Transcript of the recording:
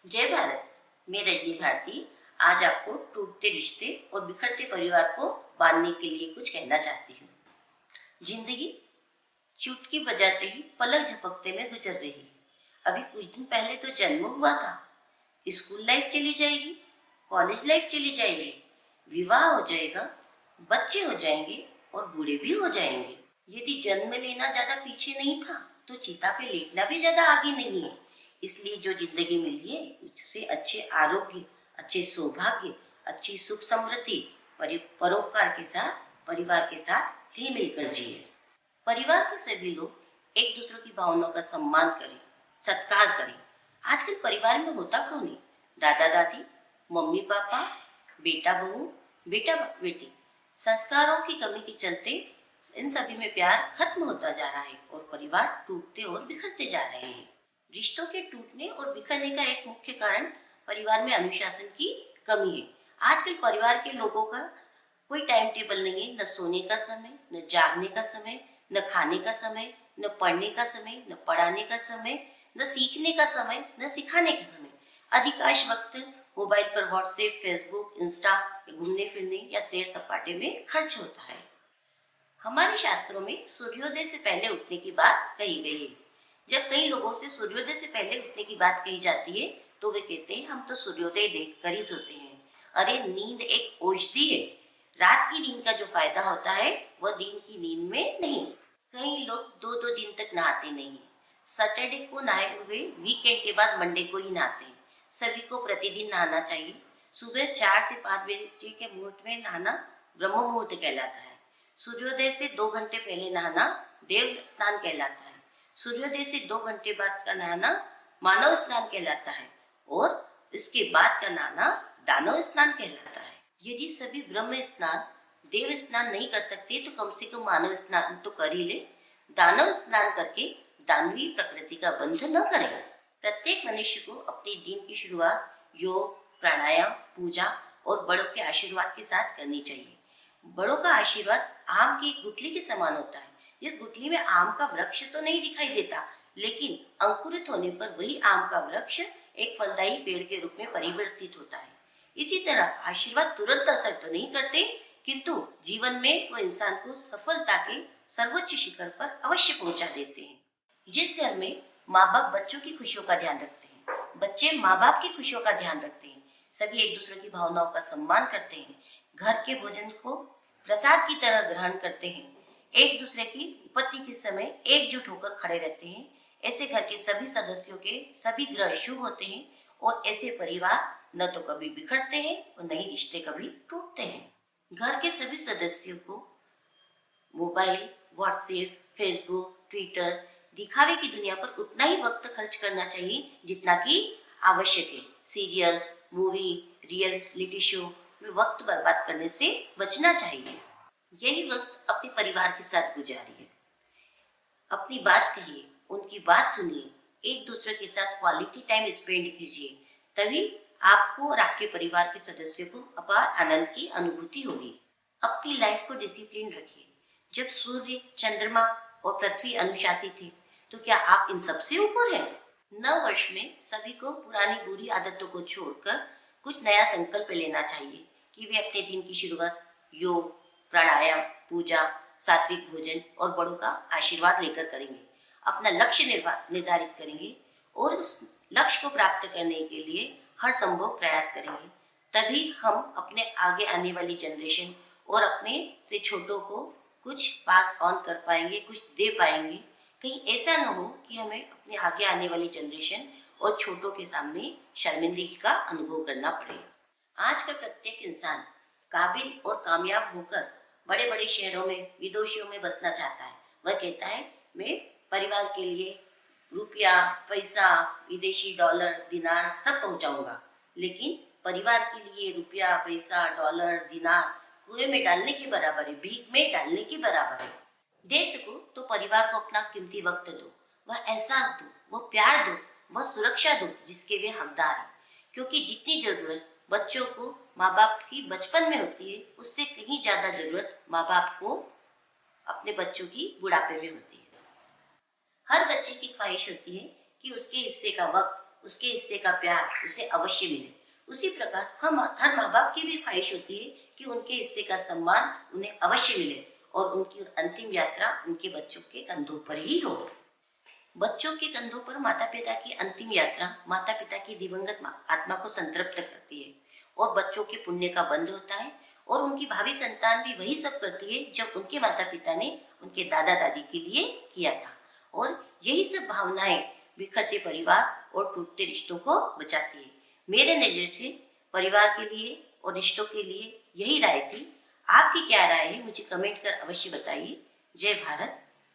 जय भारत। मैं रजनी भारती आज आपको टूटते रिश्ते और बिखरते परिवार को बांधने के लिए कुछ कहना चाहती हूँ। जिंदगी चुटकी बजाते ही पलक झपकते में गुजर रही है। अभी कुछ दिन पहले तो जन्म हुआ था, स्कूल लाइफ चली जाएगी, कॉलेज लाइफ चली जाएगी, विवाह हो जाएगा, बच्चे हो जाएंगे और बूढ़े भी हो जाएंगे। यदि जन्म लेना ज्यादा पीछे नहीं था तो चिता पे लेटना भी ज्यादा आगे नहीं है। इसलिए जो जिंदगी मिली है उससे अच्छे आरोग्य, अच्छे सौभाग्य, अच्छी सुख समृद्धि परोपकार के साथ, परिवार के साथ ही मिलकर जिए। परिवार के सभी लोग एक दूसरे की भावनाओं का सम्मान करें, सत्कार करें। आजकल परिवार में होता कौन है? दादा दादी, मम्मी पापा, बेटा बहू, बेटा बेटी। संस्कारों की कमी के चलते इन सभी में प्यार खत्म होता जा रहा है और परिवार टूटते और बिखरते जा रहे हैं। रिश्तों के टूटने और बिखरने का एक मुख्य कारण परिवार में अनुशासन की कमी है। आजकल परिवार के लोगों का कोई टाइम टेबल नहीं है, न सोने का समय, न जागने का समय, न खाने का समय, न पढ़ने का समय, न पढ़ाने का समय, न सीखने का समय, न सिखाने का समय। अधिकांश वक्त मोबाइल पर व्हाट्सएप, फेसबुक, इंस्टा, घूमने फिरने या सैर सपाटे में खर्च होता है। हमारे शास्त्रों में सूर्योदय से पहले उठने की बात कही गई है। जब कई लोगों से सूर्योदय से पहले उठने की बात कही जाती है तो वे कहते हैं हम तो सूर्योदय देखकर ही सोते हैं। अरे नींद एक औषधि है। रात की नींद का जो फायदा होता है वह दिन की नींद में नहीं। कई लोग दो दो दिन तक नहाते नहीं है। सैटरडे को नहाए हुए वीकेंड के बाद मंडे को ही नहाते हैं। सभी को प्रतिदिन नहाना चाहिए। सुबह 4 से 5 बजे के मुहूर्त में नहाना ब्रह्म मुहूर्त कहलाता है। सूर्योदय से 2 घंटे पहले नहाना देव स्नान कहलाता है। सूर्योदय से 2 घंटे बाद का नहाना मानव स्नान कहलाता है और इसके बाद का नहाना दानव स्नान कहलाता है। यदि सभी ब्रह्म स्नान, देव स्नान नहीं कर सकते तो कम से कम मानव स्नान तो कर ही ले। दानव स्नान करके दानवीय प्रकृति का बंध न करें। प्रत्येक मनुष्य को अपने दिन की शुरुआत योग, प्राणायाम, पूजा और बड़ों के आशीर्वाद के साथ करनी चाहिए। बड़ों का आशीर्वाद आम की गुठली के समान होता है। इस गुठली में आम का वृक्ष तो नहीं दिखाई देता, लेकिन अंकुरित होने पर वही आम का वृक्ष एक फलदायी पेड़ के रूप में परिवर्तित होता है। इसी तरह आशीर्वाद तुरंत असर तो नहीं करते, किंतु जीवन में वो इंसान को सफलता के सर्वोच्च शिखर पर अवश्य पहुंचा देते हैं। जिस घर में माँ बाप बच्चों की खुशियों का ध्यान रखते हैं, बच्चे माँ बाप की खुशियों का ध्यान रखते हैं, सभी एक दूसरे की भावनाओं का सम्मान करते हैं, घर के भोजन को प्रसाद की तरह ग्रहण करते हैं, एक दूसरे की विपत्ति के समय एकजुट होकर खड़े रहते हैं, ऐसे घर के सभी सदस्यों के सभी ग्रह शुभ होते हैं और ऐसे परिवार न तो कभी बिखरते हैं और न ही रिश्ते कभी टूटते हैं। घर के सभी सदस्यों को मोबाइल, व्हाट्सएप, फेसबुक, ट्विटर, दिखावे की दुनिया पर उतना ही वक्त खर्च करना चाहिए जितना कि आवश्यक है। सीरियल्स, मूवी, रियलिटी शो में वक्त बर्बाद करने से बचना चाहिए। यही वक्त अपने परिवार के साथ गुजारिए, अपनी बात कहिए, उनकी बात सुनिए, एक दूसरे के साथ क्वालिटी टाइम स्पेंड कीजिए। तभी आपको और आपके परिवार के सदस्यों को अपार आनंद की अनुभूति होगी। अपनी लाइफ को डिसिप्लिन रखिए। जब सूर्य, चंद्रमा और पृथ्वी अनुशासित थे तो क्या आप इन सबसे ऊपर हैं? नव वर्ष में सभी को पुरानी बुरी आदतों को छोड़कर कुछ नया संकल्प लेना चाहिए कि वे अपने दिन की शुरुआत योग, प्राणायाम, पूजा, सात्विक भोजन और बड़ों का आशीर्वाद लेकर करेंगे। अपना लक्ष्य निर्धारित करेंगे और उस लक्ष्य को प्राप्त करने के लिए हर संभव प्रयास करेंगे। तभी हम अपने आगे आने वाली जनरेशन और अपने से छोटों को कुछ पास ऑन कर पाएंगे, कुछ दे पाएंगे। कहीं ऐसा न हो कि हमें अपने आगे आने वाली जनरेशन और छोटों के सामने शर्मिंदगी का अनुभव करना पड़े। आज का प्रत्येक इंसान काबिल और कामयाब होकर बड़े बड़े शहरों में, विदेशों में बसना चाहता है। वह कहता है मैं परिवार के लिए रुपया, पैसा, विदेशी डॉलर, दिनार सब पहुंचाऊंगा, लेकिन परिवार के लिए रुपया, पैसा, डॉलर, दिनार कुएं में डालने के बराबर है, भीख में डालने के बराबर है। दे सको तो परिवार को अपना कीमती वक्त दो, वह एहसास दो, वह प्यार दो, वह सुरक्षा दो जिसके वे हकदार हैं। क्योंकि जितनी जरूरत बच्चों को माँ बाप की बचपन में होती है, उससे कहीं ज्यादा जरूरत माँ बाप को अपने बच्चों की बुढ़ापे में होती है। हर बच्चे की ख्वाहिश होती है कि उसके हिस्से का वक्त उसके हिस्से का प्यार उसे अवश्य मिले। उसी प्रकार हम हर माँ बाप की भी ख्वाहिश होती है कि उनके हिस्से का सम्मान उन्हें अवश्य मिले और उनकी अंतिम यात्रा उनके बच्चों के कंधों पर ही हो। बच्चों के कंधों पर माता पिता की अंतिम यात्रा माता पिता की दिवंगत आत्मा को संतृप्त करती है और बच्चों के पुण्य का बंध होता है और उनकी भावी संतान भी वही सब करती है जब उनके माता पिता ने उनके दादा दादी के लिए किया था। और यही सब भावनाएं बिखरते परिवार और टूटते रिश्तों को बचाती है। मेरे नज़र से परिवार के लिए और रिश्तों के लिए यही राय थी। आपकी क्या राय है मुझे कमेंट कर अवश्य बताइए। जय भारत,